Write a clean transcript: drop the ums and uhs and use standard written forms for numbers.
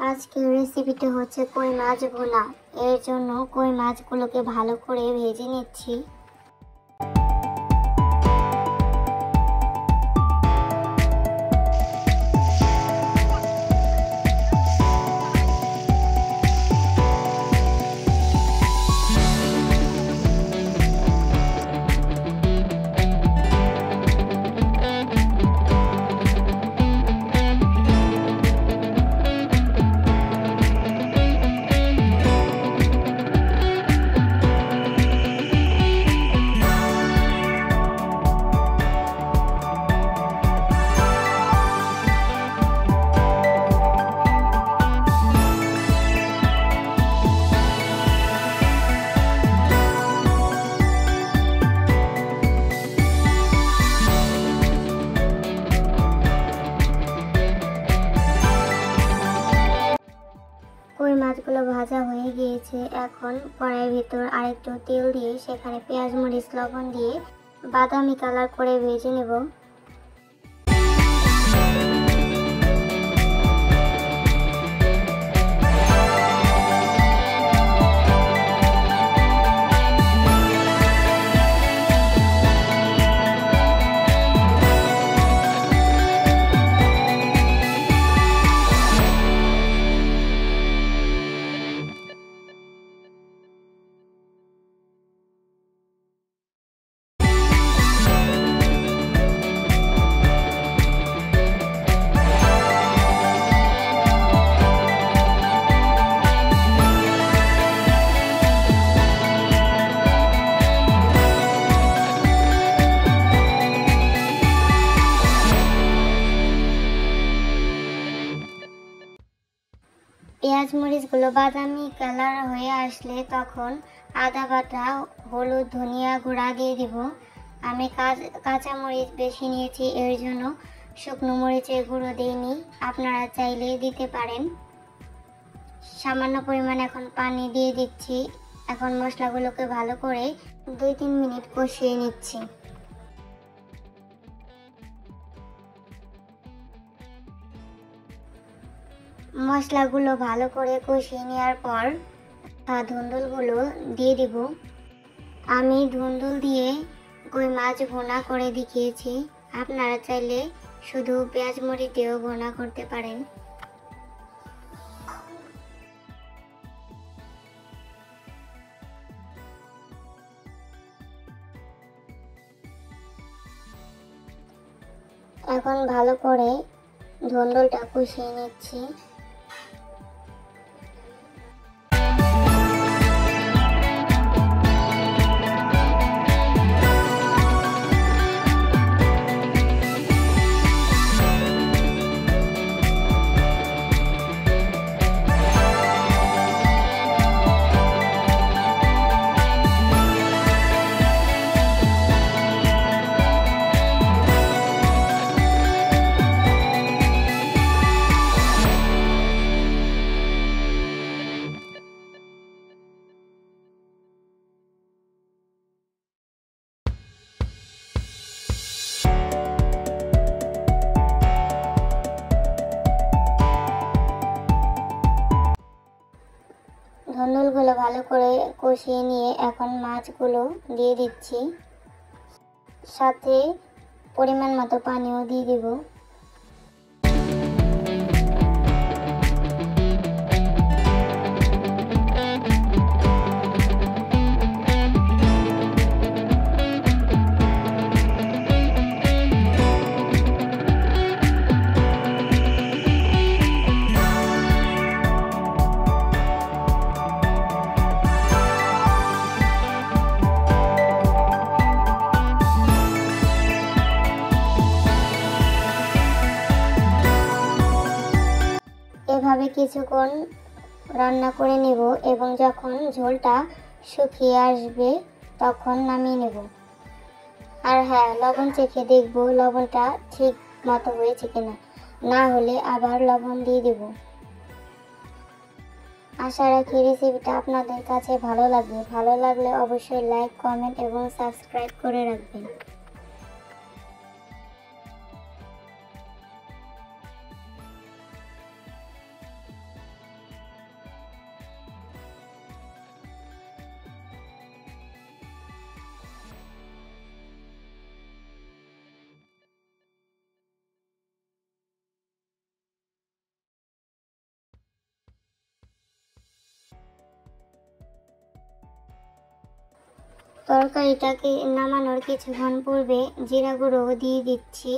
আজকের রেসিপিটা হচ্ছে কই মাছ ভুনা। এর জন্য কই মাছগুলোকে ভালো করে ভেজে নিচ্ছি। কই মাছগুলো ভাজা হয়ে গিয়েছে। এখন কড়াইয়ের ভিতর আরেকটু তেল দিয়ে সেখানে পেঁয়াজ মরিচ লবণ দিয়ে বাদামি কালার করে ভেজে নেব। পেঁয়াজ মরিচগুলো বাদামি কালার হয়ে আসলে তখন আদা বাটা, হলুদ, ধনিয়া গুঁড়া দিয়ে দিব। আমি কাঁচা মরিচ বেশি নিয়েছি, এর জন্য শুকনো মরিচের গুঁড়ো দিইনি, আপনারা চাইলে দিতে পারেন। সামান্য পরিমাণে এখন পানি দিয়ে দিচ্ছি। এখন মশলাগুলোকে ভালো করে 2-3 মিনিট কষিয়ে নিচ্ছি। মশলাগুলো ভালো করে কষিয়ে নেওয়ার পর ধুন্দুলগুলো দিয়ে দিব। আমি ধুন্দুল দিয়ে কই মাছ ভুনা করে দেখিয়েছি, আপনারা চাইলে শুধু পেঁয়াজ মরিচ দিয়েও ভুনা করতে পারেন। এখন ভালো করে ধুন্দুলটা কষিয়ে নিচ্ছি। ধুন্দুলগুলো ভালো করে কষিয়ে নিয়ে এখন মাছগুলো দিয়ে দিচ্ছি, সাথে পরিমাণ মতো পানিও দিয়ে দিব। এভাবে কিছুক্ষণ রান্না করে নেব এবং যখন ঝোলটা শুকিয়ে আসবে তখন নামিয়ে নেব। আর হ্যাঁ, লবণ চেখে দেখব লবণটা ঠিক মতো হয়েছে কিনা, না হলে আবার লবণ দিয়ে দেব। আশা রাখি রেসিপিটা আপনাদের কাছে ভালো লাগবে। ভালো লাগলে অবশ্যই লাইক, কমেন্ট এবং সাবস্ক্রাইব করে রাখবেন। তরকারিটাকে নামানোর কিছুক্ষণ পূর্বে জিরা গুঁড়ো দিয়ে দিচ্ছি।